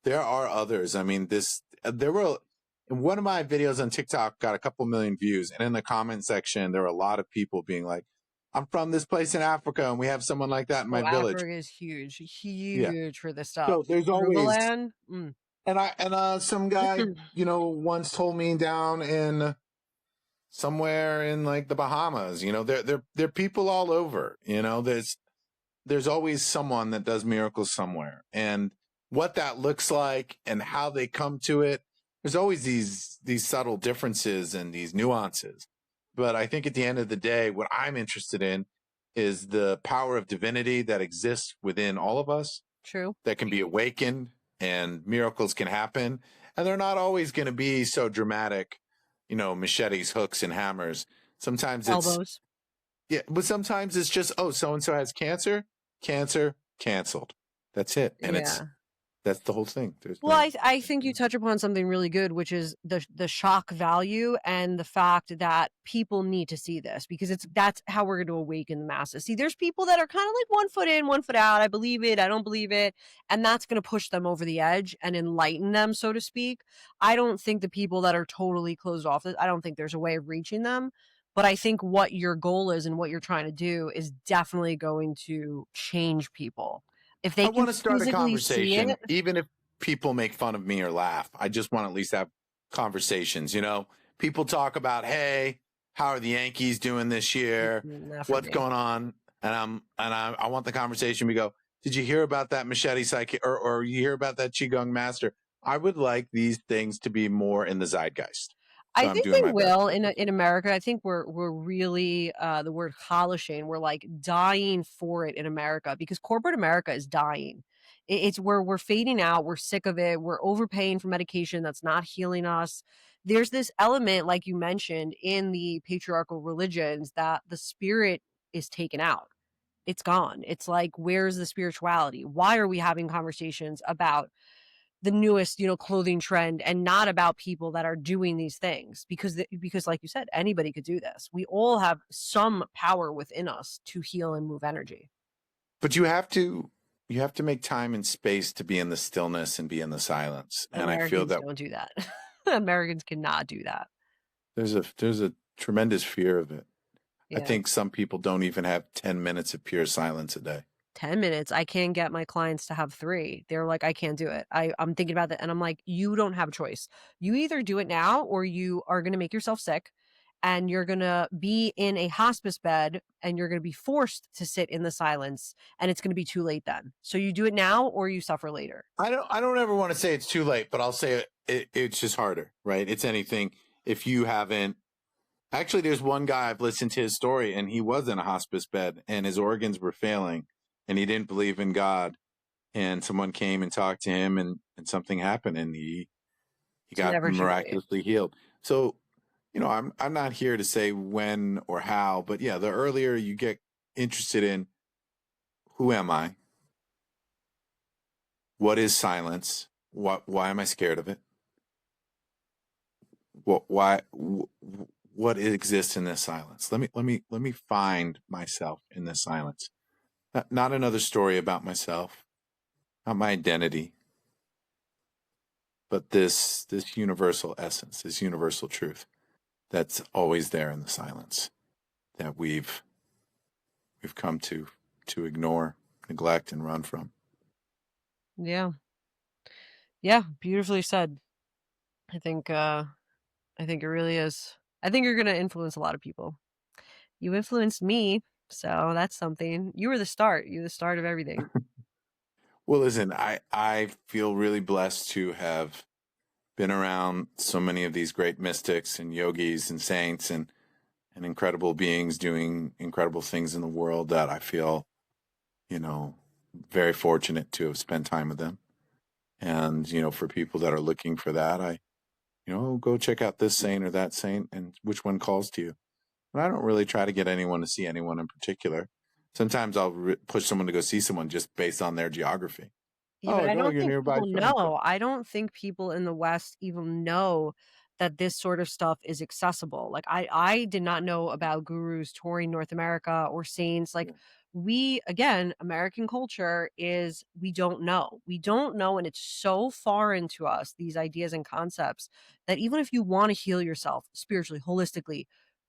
there are others. I mean, there were one of my videos on TikTok got a couple million views, and in the comment section, there were a lot of people being like, "I'm from this place in Africa, and we have someone like that in my Oh, village." Africa is huge, Yeah. huge for this stuff. So there's always, Rubaland? Mm. some guy, once told me down in somewhere in like the Bahamas, there are people all over, there's always someone that does miracles somewhere, and what that looks like and how they come to it, there's always these subtle differences and these nuances. But I think at the end of the day, what I'm interested in is the power of divinity that exists within all of us, True. that can be awakened, and miracles can happen, and they're not always going to be so dramatic, machetes, hooks, and hammers. Sometimes it's, Elbows. yeah, but sometimes it's just, oh, so and so has cancer, canceled. That's it. And Yeah. that's the whole thing. Well, I think you touch upon something really good, which is the shock value and the fact that people need to see this, because that's how we're going to awaken the masses. See, there's people that are kind of like 1 foot in, 1 foot out. I believe it, I don't believe it, and that's going to push them over the edge and enlighten them, so to speak. I don't think the people that are totally closed off, I don't think there's a way of reaching them. But I think what your goal is and what you're trying to do is definitely going to change people. If I they can want to start a physically see conversation, it. even if people make fun of me or laugh. I just want to at least have conversations. People talk about, hey, how are the Yankees doing this year? Not for What's me. going on? I want the conversation. We go, did you hear about that Machete psychic, or you hear about that Qigong master? I would like these things to be more in the zeitgeist. So I I'm think doing they my best will with it. in America. I think we're really the word polishing. We're like dying for it in America because corporate America is dying. It's where we're fading out. We're sick of it. We're overpaying for medication that's not healing us. There's this element, like you mentioned, in the patriarchal religions that the spirit is taken out. It's gone. It's like, where's the spirituality? Why are we having conversations about the newest, clothing trend and not about people that are doing these things? Because like you said, anybody could do this. We all have some power within us to heal and move energy. But you have to make time and space to be in the stillness and be in the silence. And I feel Americans that don't do that. Americans cannot do that. there's a tremendous fear of it. I Yeah. think some people don't even have 10 minutes of pure silence a day. 10 minutes. I can't get my clients to have 3. They're like, I can't do it. I'm thinking about that. And I'm like, you don't have a choice. You either do it now or you are going to make yourself sick and you're going to be in a hospice bed and you're going to be forced to sit in the silence and it's going to be too late then. So you do it now or you suffer later. I don't ever want to say it's too late, but I'll say it's just harder, right? It's anything. If you haven't, actually, there's one guy, I've listened to his story, and he was in a hospice bed and his organs were failing and he didn't believe in God. And someone came and talked to him, and something happened, and he It's got never too late. miraculously healed. So, I'm not here to say when or how, but yeah, the earlier you get interested in, who am I? What is silence? Why am I scared of it? What exists in this silence? Let me find myself in this silence. Not another story about myself, not my identity, but this universal essence, this universal truth that's always there in the silence, that we've come to ignore, neglect, and run from. Yeah. Yeah. Beautifully said. I think, I think it really is. I think you're going to influence a lot of people. You influenced me, so that's something. You were the start. You're the start of everything. Well, listen, I feel really blessed to have been around so many of these great mystics and yogis and saints and incredible beings doing incredible things in the world, that I feel, very fortunate to have spent time with them. And, for people that are looking for that, go check out this saint or that saint and which one calls to you. And I don't really try to get anyone to see anyone in particular. Sometimes I'll push someone to go see someone just based on their geography. Yeah, Oh, but like, I oh, don't you're think nearby people so and so. know. I don't think people in the West even know that this sort of stuff is accessible. Like I did not know about gurus touring North America or saints. Like we, again, American culture is we don't know. We don't know, and it's so foreign to us, these ideas and concepts, that even if you want to heal yourself spiritually, holistically,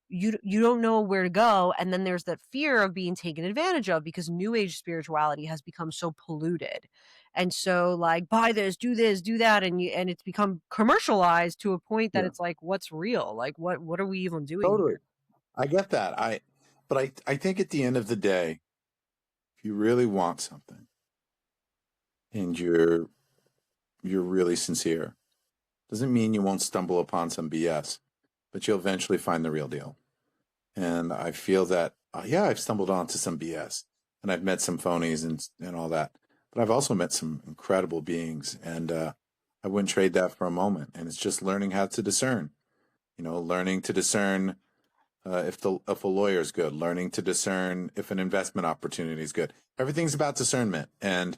you don't know where to go. And then there's that fear of being taken advantage of because new age spirituality has become so polluted. And so, like, buy this, do that, and it's become commercialized to a point that Yeah, it's like, what's real? Like, what are we even doing totally. here? I get that. But I think at the end of the day, if you really want something and you're really sincere, doesn't mean you won't stumble upon some BS, but you'll eventually find the real deal. And I feel that, yeah, I've stumbled onto some BS and I've met some phonies and all that, but I've also met some incredible beings, and I wouldn't trade that for a moment. And it's just learning how to discern, learning to discern if a lawyer is good, learning to discern if an investment opportunity is good. Everything's about discernment, and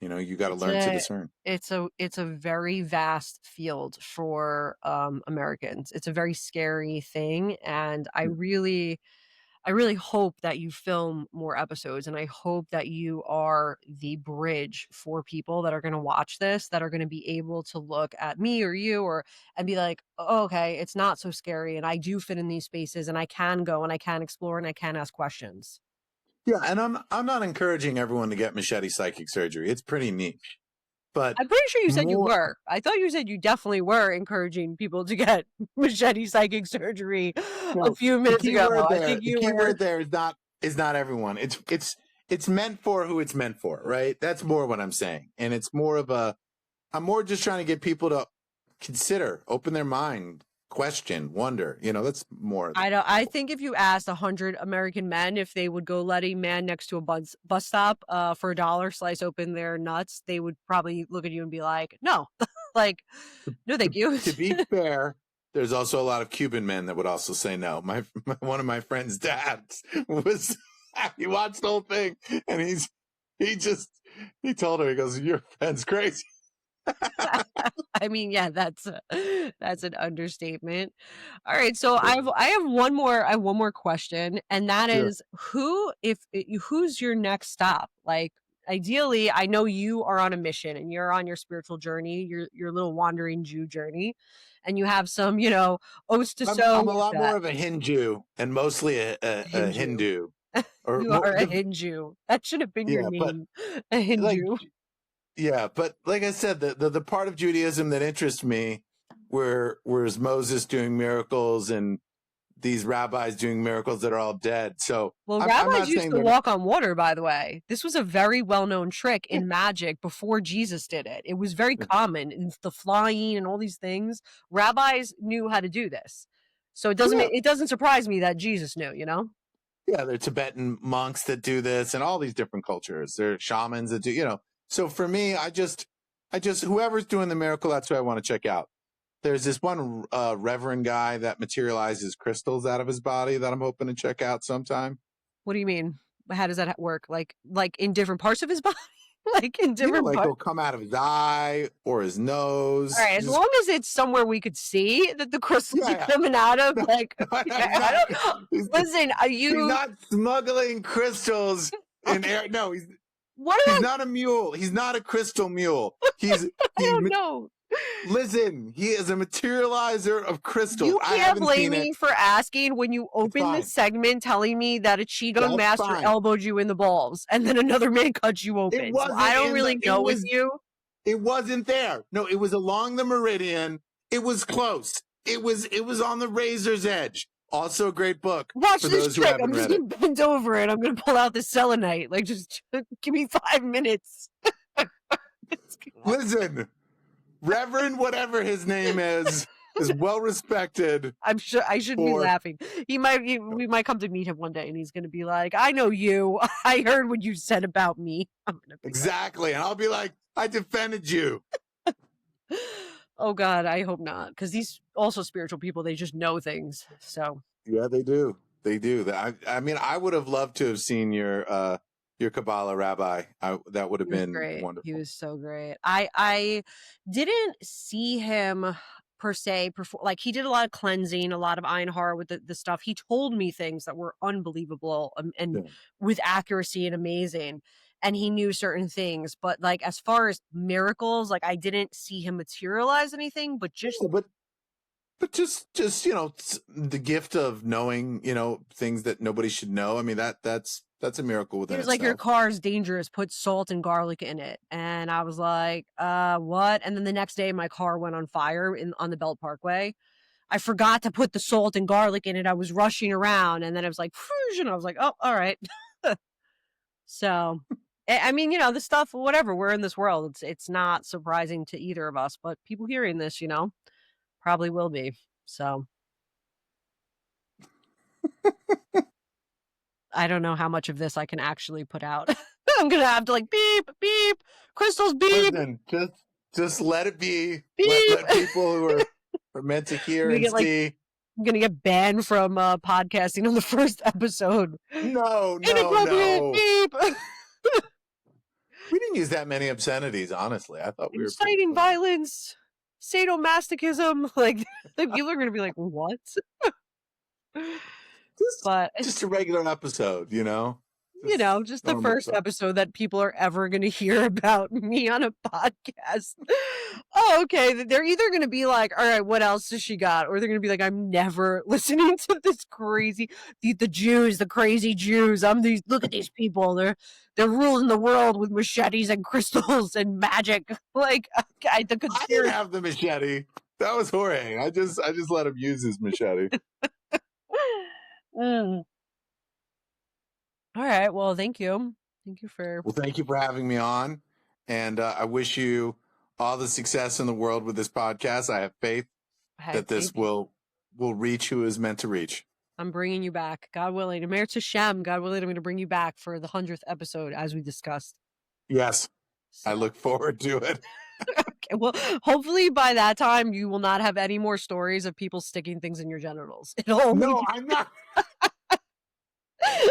you got to It's learn to a discern. it's a very vast field for Americans. It's a very scary thing, and I really hope that you film more episodes, and I hope that you are the bridge for people that are going to watch this, that are going to be able to look at me or you or and be like, oh, okay, it's not so scary, and I do fit in these spaces, and I can go and I can explore and I can ask questions. Yeah, and I'm not encouraging everyone to get machete psychic surgery. It's pretty niche, but I'm pretty sure you said you more. were. I thought you said you definitely were encouraging people to get machete psychic surgery a No, few the minutes key ago. word I there. think The you key were. word there is not everyone. It's meant for who it's meant for, right? That's more what I'm saying, and it's more of a. I'm more just trying to get people to consider, open their mind, question, wonder. That's more the I don't. I goal. think if you asked 100 American men if they would go let a man next to a bus stop for $1 slice open their nuts, they would probably look at you and be like, "No, like, no, thank To, you." to be fair, there's also a lot of Cuban men that would also say no. One of my friend's dads was he watched the whole thing, and he just he told her, he goes, "Your friend's crazy." I mean, yeah, that's an understatement. All right, so Yeah, I have one more question, and that sure. is who's your next stop? Like, ideally, I know you are on a mission and you're on your spiritual journey, your little wandering Jew journey, and you have some, oats to sow I'm a with lot more that of a Hindu and mostly a Hindu. Hindu, or You are a Hindu. That should have been your yeah, but name, a like Hindu. yeah, but like I said, the part of Judaism that interests me, where's Moses doing miracles and these rabbis doing miracles that are all dead. So Well, I'm rabbis not used saying to they're not. walk on water, by the way. This was a very well-known trick Yeah, in magic before Jesus did it. It was very common in the flying and all these things. Rabbis knew how to do this. So yeah, it doesn't surprise me that Jesus knew, you know? yeah. There are Tibetan monks that do this, and all these different cultures. There are shamans that do. So for me, I just whoever's doing the miracle, that's who I want to check out. There's this one reverend guy that materializes crystals out of his body that I'm hoping to check out sometime. What do you mean? How does that work? Like in different parts of his body? Like in Yeah, different like parts? they'll come out of his eye or his All nose. right, as Just long as it's somewhere we could see that the crystals are yeah, coming out of, no, like, no, no, he's I not. don't He's, listen, are he's you not smuggling crystals in okay, air. No, what he's am not a mule. He's not a crystal mule. He's I he. don't know. Listen, he is a materializer of crystals. You I can't haven't blame seen it. me for asking when you It's open the fine. segment telling me that a Qigong That's master fine. elbowed you in the balls and then another man cut you It open. So I wasn't don't in the. really know with you. It wasn't there. No, it was along the meridian. It was close. It was on the razor's edge. Also a great book Watch for this those who trick. I'm haven't just read it. gonna bend over and I'm gonna pull out the selenite. Like, just give me 5 minutes. Listen, Reverend, whatever his name is well respected I'm sure I should be for laughing. We might come to meet him one day and he's gonna be like, I know you. I heard what you said about me. I'm gonna be like, exactly. And I'll be like, I defended you. oh God, I hope not. Because these also spiritual people, they just know things. So Yeah, they do. They do. I mean, I would have loved to have seen your Kabbalah rabbi. That would have he was been great. He wonderful. was so great. I didn't see him per se like he did a lot of cleansing, a lot of Einhar with the stuff. He told me things that were unbelievable, and Yeah. with accuracy and amazing. And he knew certain things, but like as far as miracles, like I didn't see him materialize anything, but just But just the gift of knowing things that nobody should know. I mean that's a miracle he within was like, your itself. car is dangerous, put salt and garlic in it. And I was like, what? And then the next day my car went on fire on the Belt Parkway. I forgot to put the salt and garlic in it. I was rushing around, and then I was like, whoosh, and I was like, oh, all right. So, I mean, the stuff, whatever, we're in this world. It's not surprising to either of us, but people hearing this, probably will be. So I don't know how much of this I can actually put out. I'm gonna have to like beep, beep, crystals beep, Listen, just let it be. beep. Let people who are meant to I'm hear gonna and get like see. I'm gonna get banned from podcasting on the first episode. No, no, Inappropriate no. beep. We didn't use that many obscenities, honestly. I thought we were pretty Inciting clean. violence, sadomasochism. Like people are gonna be like, what? But Just a regular episode, just the normal first stuff. episode that people are ever going to hear about me on a podcast. Oh, okay. They're either going to be like, all right, what else does she got? Or they're going to be like, I'm never listening to this crazy, the Jews, the crazy Jews. Look at these people. They're ruling the world with machetes and crystals and magic. Like, the I didn't conspiracy. have the machete. That was Jorge. I just let him use his machete. Mm. All right. Well, thank you. Thank you for. Well, thank you for having me on, and I wish you all the success in the world with this podcast. I have faith that this will reach who is meant to reach. I'm bringing you back, God willing. Emer Hashem, God willing, I'm going to bring you back for the 100th episode, as we discussed. Yes, So. I look forward to it. Okay, well, hopefully by that time you will not have any more stories of people sticking things in your genitals. No, I'm not.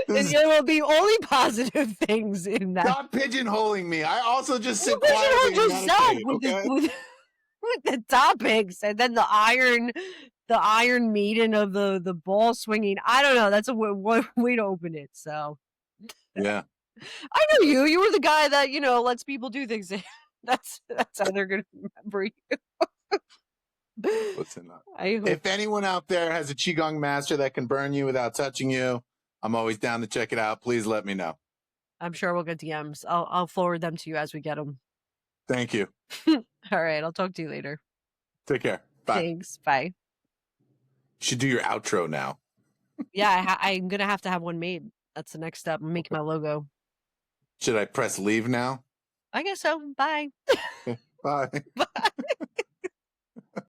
There will be only positive things in that. Stop pigeonholing me. I also just sit You quietly pigeonholed yourself with with the topics, and then the Iron Maiden of the ball swinging. I don't know. That's a way to open it. So yeah, I know you. You were the guy that lets people do things. That's how they're gonna remember you. Listen, if anyone out there has a Qigong master that can burn you without touching you, I'm always down to check it out. Please let me know. I'm sure we'll get DMs. I'll forward them to you as we get them. Thank you. All right. I'll talk to you later. Take care. Bye. Thanks. Bye. You should do your outro now. Yeah, I'm going to have one made. That's the next step. I'm making my logo. Should I press leave now? I guess so. Bye. Bye. Bye.